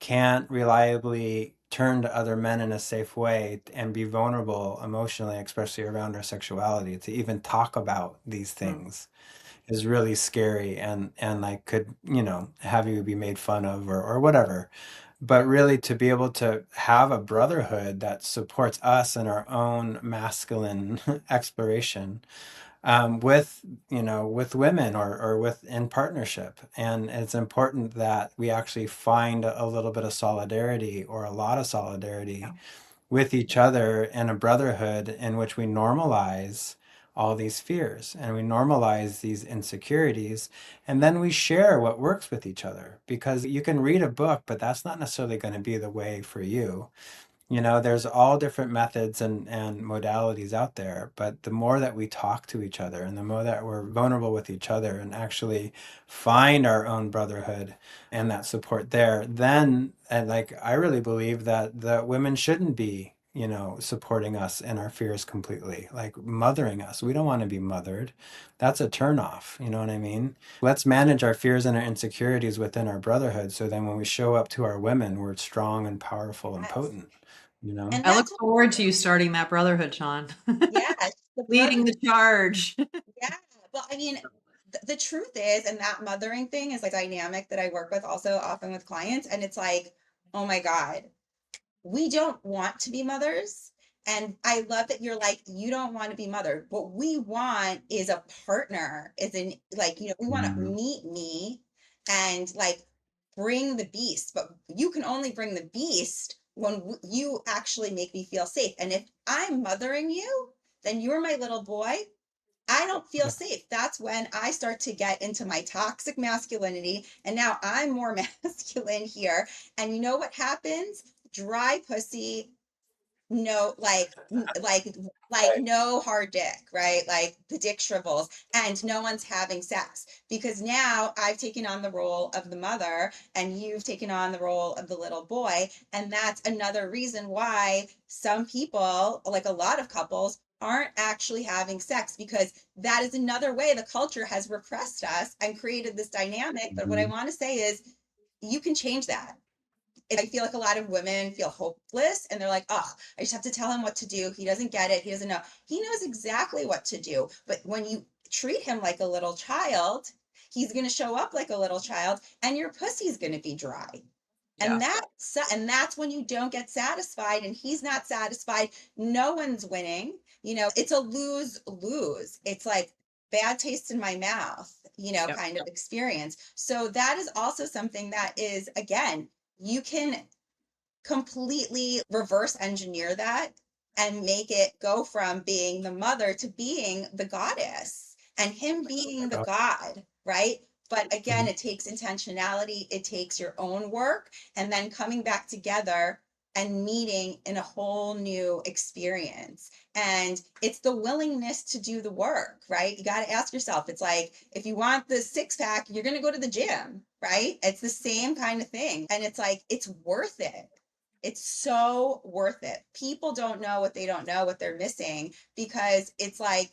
Speaker 1: can't reliably turn to other men in a safe way and be vulnerable emotionally, especially around our sexuality. To even talk about these things is really scary, and like could, have you be made fun of, or whatever. But really, to be able to have a brotherhood that supports us in our own masculine exploration, with women, or with in partnership. And it's important that we actually find a little bit of solidarity, or a lot of solidarity, with each other in a brotherhood in which we normalize all these fears and we normalize these insecurities, and then we share what works with each other. Because you can read a book, but that's not necessarily going to be the way for you. You know, there's all different methods and modalities out there, but the more that we talk to each other and the more that we're vulnerable with each other and actually find our own brotherhood and that support there, then, and like, I really believe that the women shouldn't be, you know, supporting us in our fears completely, like mothering us. We don't want to be mothered. That's a turnoff. You know what I mean? Let's manage our fears and our insecurities within our brotherhood so then when we show up to our women, we're strong and powerful and
Speaker 2: Yes.
Speaker 1: potent. You know?
Speaker 2: And
Speaker 3: I look
Speaker 2: that's,
Speaker 3: forward to you starting that brotherhood, Sean.
Speaker 2: yeah, the brother.
Speaker 3: Leading the charge.
Speaker 2: Yeah. Well, I mean, the truth is, and that mothering thing is like dynamic that I work with also often with clients. And it's like, oh my God, we don't want to be mothers. And I love that you're like, you don't want to be mothered. What we want is a partner, is in like, we want to
Speaker 1: Mhm.
Speaker 2: meet me and like bring the beast, but you can only bring the beast when you actually make me feel safe. And if I'm mothering you, then you're my little boy. I don't feel
Speaker 1: Yeah.
Speaker 2: safe. That's when I start to get into my toxic masculinity. And now I'm more masculine here. And you know what happens? Dry pussy, no, like
Speaker 1: Right.
Speaker 2: no hard dick, right? Like the dick shrivels and no one's having sex because now I've taken on the role of the mother and you've taken on the role of the little boy. And that's another reason why some people, like a lot of couples, aren't actually having sex because that is another way the culture has repressed us and created this dynamic. But what I
Speaker 1: Mhm.
Speaker 2: want to say is you can change that. I feel like a lot of women feel hopeless and they're like, oh, I just have to tell him what to do. He doesn't get it. He doesn't know. He knows exactly what to do. But when you treat him like a little child, he's going to show up like a little child and your pussy's going to be dry.
Speaker 3: Yeah.
Speaker 2: And that's when you don't get satisfied and he's not satisfied. No one's winning. It's a lose lose. It's like bad taste in my mouth,
Speaker 3: Yep.
Speaker 2: kind of experience. So that is also something that is, again, you can completely reverse engineer that and make it go from being the mother to being the goddess and him
Speaker 1: Oh my
Speaker 2: being the
Speaker 1: God.
Speaker 2: god, right? But again,
Speaker 1: Mhm.
Speaker 2: it takes intentionality, it takes your own work, and then coming back together and meeting in a whole new experience. And it's the willingness to do the work, right? You got to ask yourself, it's like, if you want the six pack, you're going to go to the gym, right? It's the same kind of thing. And it's like, it's worth it. It's so worth it. People don't know what they don't know what they're missing because it's like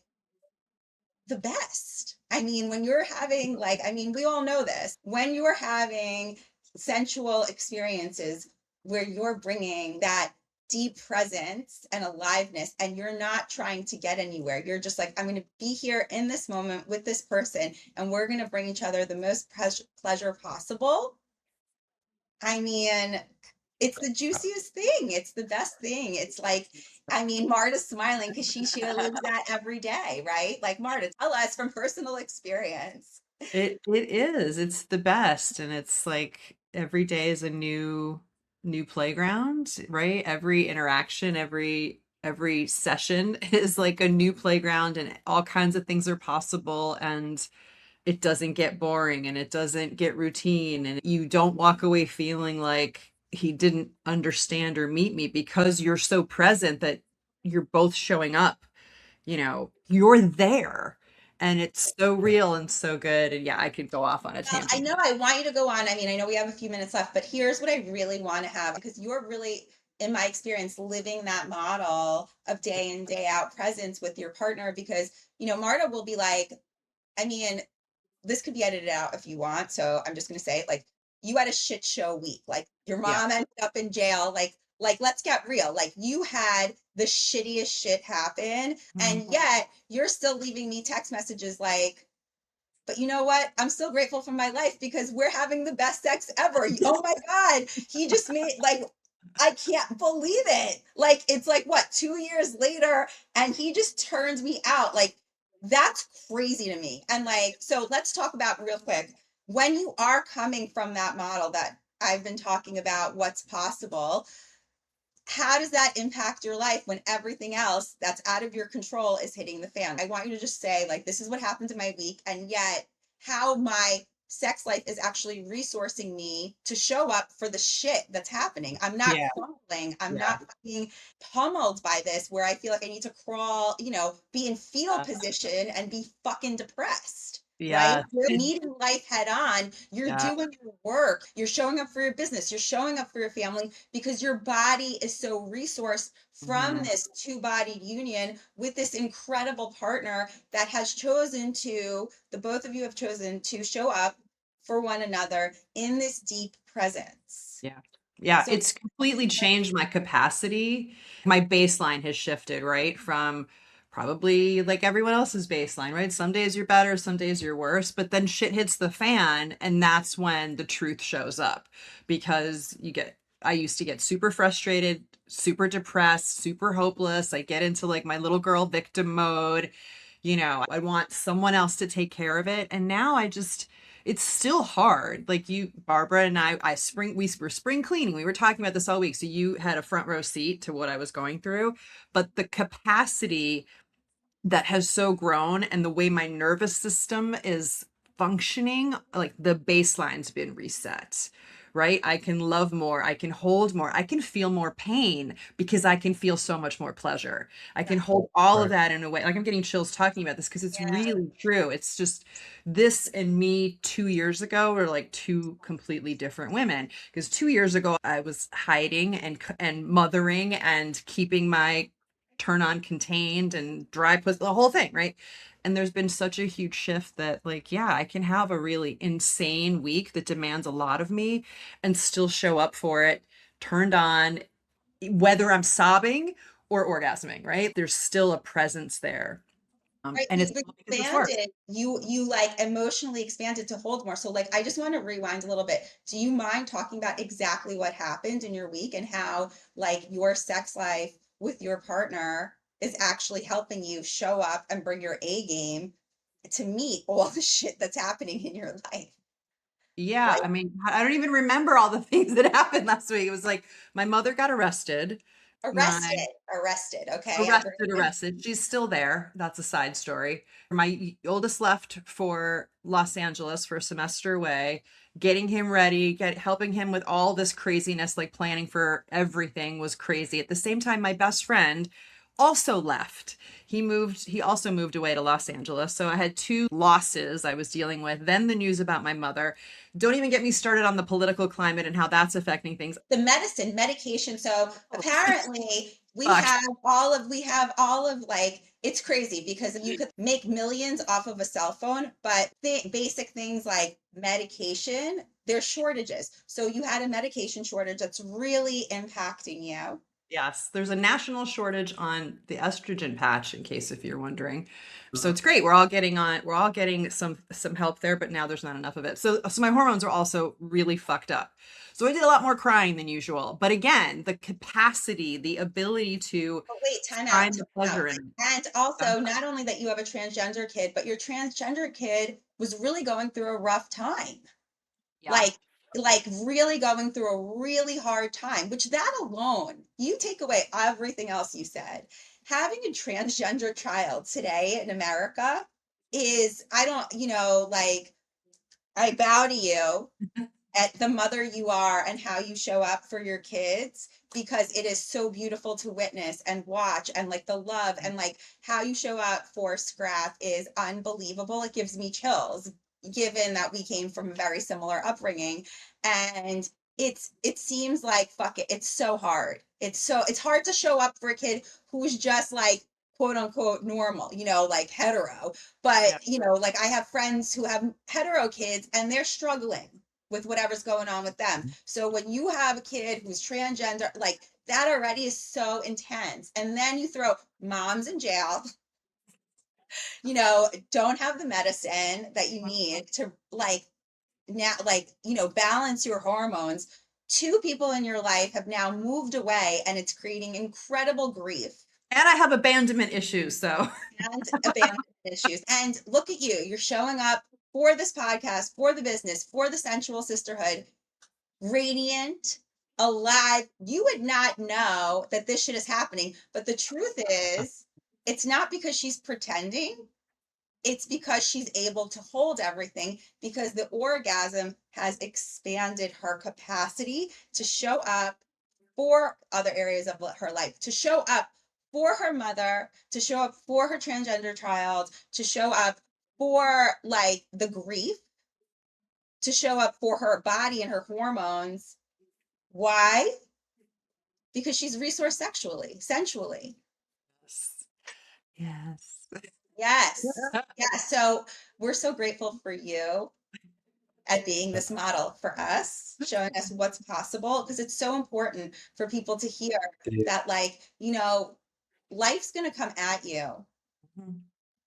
Speaker 2: the best. I mean, when you're having, like, I mean, we all know this. When you're having sensual experiences where you're bringing that deep presence and aliveness and you're not trying to get anywhere, you're just like, I'm going to be here in this moment with this person and we're going to bring each other the most pleasure possible. I mean, it's the juiciest thing. It's the best thing. It's like, I mean, Marta's smiling because she lives that every day, right? Like Marta, tell us from personal experience.
Speaker 3: It is. It's the best. And it's like every day is a new playground, right? Every interaction, every session is like a new playground and all kinds of things are possible and it doesn't get boring and it doesn't get routine and you don't walk away feeling like he didn't understand or meet me because you're so present that you're both showing up, you're there and it's so real and so good. And yeah, I could go off on a
Speaker 2: Well, I
Speaker 3: tangent.
Speaker 2: know I want you to go on. I mean, I know we have a few minutes left, but here's what I really want to have because you're really, in my experience, living that model of day in, day out presence with your partner because, Marta will be like, I mean, this could be edited out if you want. So I'm just going to say, like, you had a shit show week. Like, your
Speaker 3: Yeah.
Speaker 2: mom ended up in jail. Like, let's get real. Like, you had the shittiest shit happen. And
Speaker 3: Mhm.
Speaker 2: yet you're still leaving me text messages like, but you know what? I'm still grateful for my life because we're having the best sex ever. Oh my God. He just made like, I can't believe it. Like, it's like what, 2 years later, and he just turns me out. Like, that's crazy to me. And like, so let's talk about real quick when you are coming from that model that I've been talking about, what's possible. How does that impact your life when everything else that's out of your control is hitting the fan? I want you to just say, like, this is what happened to my week, and yet how my sex life is actually resourcing me to show up for the shit that's happening. I'm not
Speaker 3: Yeah.
Speaker 2: crawling. I'm
Speaker 3: Yeah.
Speaker 2: not being pummeled by this where I feel like I need to crawl, be in fetal
Speaker 3: Yeah.
Speaker 2: position and be fucking depressed. Right?
Speaker 3: Yeah.
Speaker 2: You're meeting life head on. You're
Speaker 3: Yeah.
Speaker 2: doing your work. You're showing up for your business. You're showing up for your family because your body is so resourced from
Speaker 3: Mhm.
Speaker 2: this two-bodied union with this incredible partner that has chosen to, the both of you have chosen to show up for one another in this deep presence.
Speaker 3: Yeah. Yeah,
Speaker 2: So
Speaker 3: it's completely changed my capacity. My baseline has shifted, right? From probably like everyone else's baseline, right? Some days you're better, some days you're worse, but then shit hits the fan, and that's when the truth shows up because I used to get super frustrated, super depressed, super hopeless. I get into like my little girl victim mode. I want someone else to take care of it. And now it's still hard. Like you, Barbara and we were spring cleaning. We were talking about this all week. So you had a front row seat to what I was going through, but the capacity that has so grown and the way my nervous system is functioning, like the baseline's been reset, right? I can love more, I can hold more, I can feel more pain because I can feel so much more pleasure. I can hold all of
Speaker 1: Right.
Speaker 3: that in a way. Like I'm getting chills talking about this because it's
Speaker 2: yeah,
Speaker 3: really true. It's just this and me 2 years ago were like two completely different women. Because 2 years ago I was hiding and mothering and keeping my turn on contained and dry pussy, the whole thing, right? And there's been such a huge shift that, like, yeah, I can have a really insane week that demands a lot of me and still show up for it, turned on, whether I'm sobbing or orgasming, right? There's still a presence there.
Speaker 2: right.
Speaker 3: And it's
Speaker 2: You've
Speaker 3: all because it's work.
Speaker 2: expanded. You like emotionally expanded to hold more. So like I just want to rewind a little bit. Do you mind talking about exactly what happened in your week and how like your sex life with your partner is actually helping you show up and bring your A game to meet all the shit that's happening in your life?
Speaker 3: Yeah,
Speaker 2: Like
Speaker 3: I mean, I don't even remember all the things that happened last week. It was like my mother got arrested. My
Speaker 2: arrested. Okay.
Speaker 3: arrested. She's still there. That's a side story. My oldest left for Los Angeles for a semester away, getting him ready, helping him with all this craziness, like planning for everything was crazy. At the same time, my best friend also left. He also moved away to Los Angeles. So I had two losses I was dealing with. Then the news about my mother. Don't even get me started on the political climate and how that's affecting things.
Speaker 2: The medication. So
Speaker 3: Oh,
Speaker 2: apparently
Speaker 3: fuck.
Speaker 2: we have all of like it's crazy because you could make millions off of a cell phone, but basic things like medication, there's shortages. So you had a medication shortage that's really impacting you.
Speaker 3: Yes, there's a national shortage on the estrogen patch, in case if you're wondering. So it's great. We're all getting some help there, but now there's not enough of it. So my hormones are also really fucked up. So I did a lot more crying than usual. But again, the capacity, the ability to
Speaker 2: Oh, wait, time out,
Speaker 3: find the
Speaker 2: time out.
Speaker 3: pleasure in it.
Speaker 2: And also, not only that you have a transgender kid, but your transgender kid was really going through a rough time.
Speaker 3: Yeah.
Speaker 2: like like really going through a really hard time, which that alone, you take away everything else you said, having a transgender child today in America is, I don't, like, I bow to you at the mother you are and how you show up for your kids, because it is so beautiful to witness and watch, and like the love and like how you show up for Scrap is unbelievable. It gives me chills given that we came from a very similar upbringing. And it seems like, fuck it, it's so hard. It's hard to show up for a kid who's just like quote unquote normal, like hetero.
Speaker 3: Yeah.
Speaker 2: But like I have friends who have hetero kids and they're struggling with whatever's going on with them. So when you have a kid who's transgender, like that already is so intense. And then you throw moms in jail, don't have the medicine that you need to like now, like, balance your hormones. Two people in your life have now moved away and it's creating incredible grief
Speaker 3: And I have abandonment issues, so
Speaker 2: and abandonment issues. And look at you, you're showing up for this podcast, for the business, for the Sensual Sisterhood, radiant, alive. You would not know that this shit is happening. But the truth is, it's not because she's pretending. it's because she's able to hold everything, because the orgasm has expanded her capacity to show up for other areas of her life, to show up for her mother, to show up for her transgender child, to show up for like the grief, to show up for her body and her hormones. Why? Because she's resourced sexually, sensually.
Speaker 3: Yes.
Speaker 2: Yes. Yeah. So we're so grateful for you at being this model for us, showing us what's possible, because it's so important for people to hear that, like, life's going to come at you.
Speaker 3: Mhm.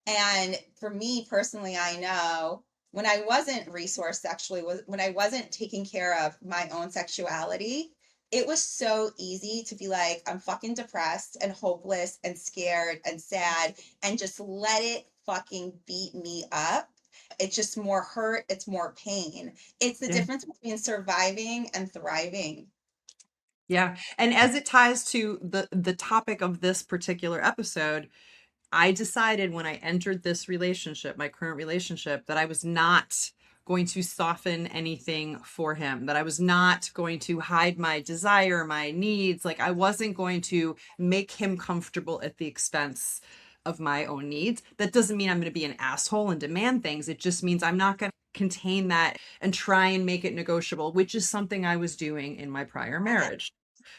Speaker 2: And for me personally, I know when I wasn't resourced sexually, when I wasn't taking care of my own sexuality, it was so easy to be like, I'm fucking depressed and hopeless and scared and sad and just let it fucking beat me up. It's just more hurt, it's more pain. It's the
Speaker 3: Yeah.
Speaker 2: difference between surviving and thriving.
Speaker 3: Yeah. And as it ties to the topic of this particular episode, I decided when I entered this relationship, my current relationship, that I was not going to soften anything for him, that I was not going to hide my desire, my needs. Like I wasn't going to make him comfortable at the expense of my own needs. That doesn't mean I'm going to be an asshole and demand things. It just means I'm not going to contain that and try and make it negotiable, which is something I was doing in my prior marriage,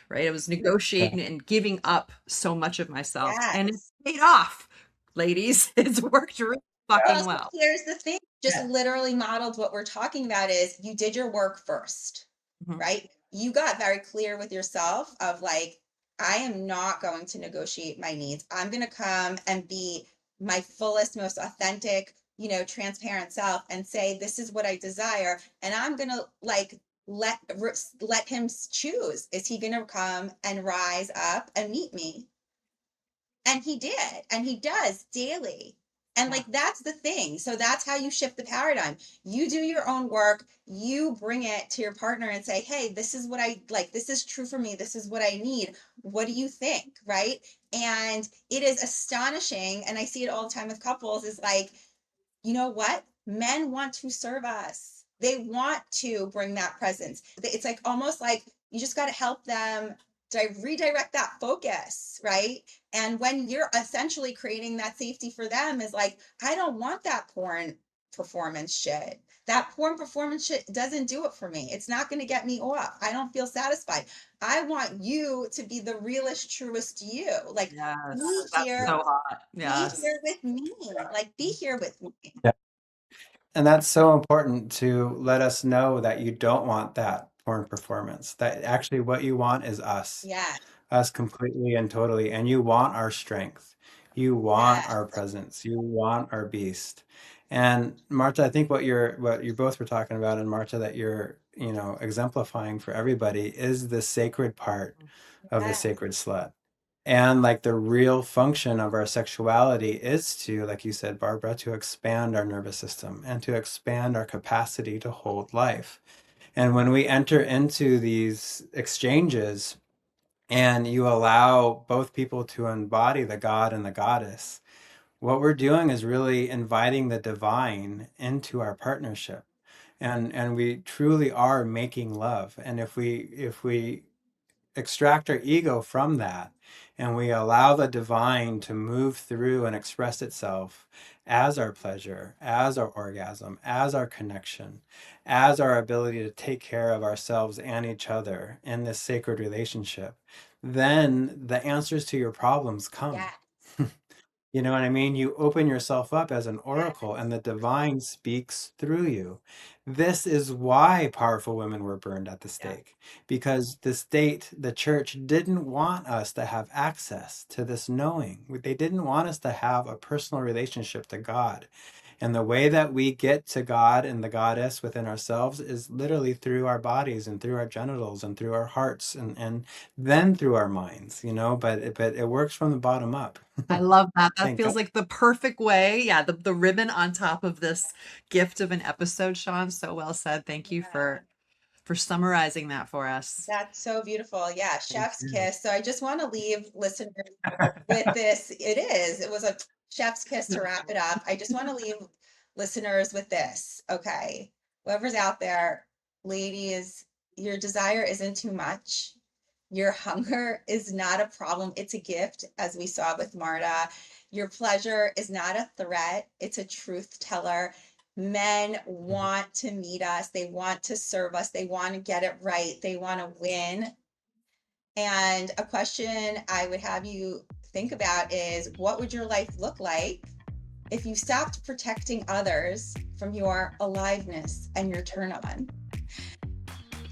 Speaker 3: right? I was
Speaker 1: Yeah.
Speaker 3: negotiating and giving up so much of myself, and it
Speaker 2: Yes.
Speaker 3: paid off, ladies. It's worked really fucking
Speaker 2: Well, so
Speaker 3: well.
Speaker 2: here's the thing, just
Speaker 1: Yeah.
Speaker 2: literally modeled what we're talking about is you did your work first,
Speaker 3: Mhm.
Speaker 2: right? You got very clear with yourself of like, I am not going to negotiate my needs. I'm going to come and be my fullest, most authentic, transparent self and say, this is what I desire. And I'm going to like, let him choose. Is he going to come and rise up and meet me? And he did, and he does daily. And
Speaker 3: Yeah.
Speaker 2: like that's the thing. So that's how you shift the paradigm. You do your own work, you bring it to your partner and say, hey, this is what I like. This is true for me. This is what I need. What do you think? Right. And it is astonishing. And I see it all the time with couples is like, you know what? Men want to serve us. They want to bring that presence. It's like almost like you just got to help them redirect that focus, right? And when you're essentially creating that safety for them, is like, I don't want that porn performance shit. That porn performance shit doesn't do it for me. It's not going to get me off. I don't feel satisfied. I want you to be the realest, truest you. Like, be
Speaker 3: Yes. That's
Speaker 2: here,
Speaker 3: so hot.
Speaker 2: be
Speaker 3: Yes.
Speaker 2: here with me. Like, be here with me.
Speaker 1: Yeah. And that's so important to let us know that you don't want that porn performance. That actually what you want is
Speaker 2: Yeah.
Speaker 1: us completely and totally. And you want our strength. You want
Speaker 2: Yes.
Speaker 1: our presence. You want our beast. And Marta, I think what you both were talking about, and Marta, that you're, exemplifying for everybody is the sacred part of the
Speaker 2: Yes.
Speaker 1: sacred slut. And like the real function of our sexuality is to, like you said, Barbara, to expand our nervous system and to expand our capacity to hold life. And when we enter into these exchanges and you allow both people to embody the god and the goddess, what we're doing is really inviting the divine into our partnership. And we truly are making love. And if we extract our ego from that and we allow the divine to move through and express itself as our pleasure, as our orgasm, as our connection, as our ability to take care of ourselves and each other in this sacred relationship, then the answers to your problems come.
Speaker 2: Yes.
Speaker 1: You know what I mean? You open yourself up as an oracle
Speaker 2: Yes.
Speaker 1: and the divine speaks through you. This is why powerful women were burned at the
Speaker 3: Yeah.
Speaker 1: stake, because the state, the church didn't want us to have access to this knowing. They didn't want us to have a personal relationship to God. And the way that we get to God and the goddess within ourselves is literally through our bodies and through our genitals and through our hearts and then through our minds, but it works from the bottom up.
Speaker 3: I love that. That
Speaker 1: Thank
Speaker 3: feels
Speaker 1: God.
Speaker 3: like the perfect way. Yeah, the ribbon on top of this gift of an episode, Sean. So well said. Thank you
Speaker 2: Yeah.
Speaker 3: for summarizing that for us.
Speaker 2: That's so beautiful. Yeah.
Speaker 1: Thank
Speaker 2: Chef's
Speaker 1: you.
Speaker 2: kiss. So I just want to leave listeners with this. It was a chef's kiss to wrap it up. I just want to leave listeners with this. Okay. Whoever's out there, ladies, your desire isn't too much. Your hunger is not a problem. It's a gift, as we saw with Marta. Your pleasure is not a threat. It's a truth teller. Men want to meet us. They want to serve us. They want to get it right. They want to win. And a question I would have you think about is, what would your life look like if you stopped protecting others from your aliveness and your turn on?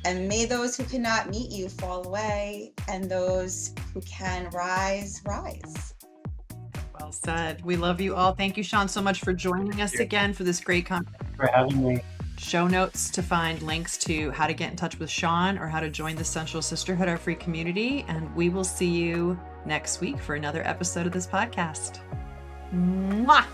Speaker 2: And may those who cannot meet you fall away, and those who can rise, rise.
Speaker 3: Well said. We love you all. Thank you, Sean, so much for joining us again for this great conversation.
Speaker 1: For having me.
Speaker 3: Show notes to find links to how to get in touch with Sean or how to join the Sensual Sisterhood, our free community. And we will see you next week for another episode of this podcast. Mwah!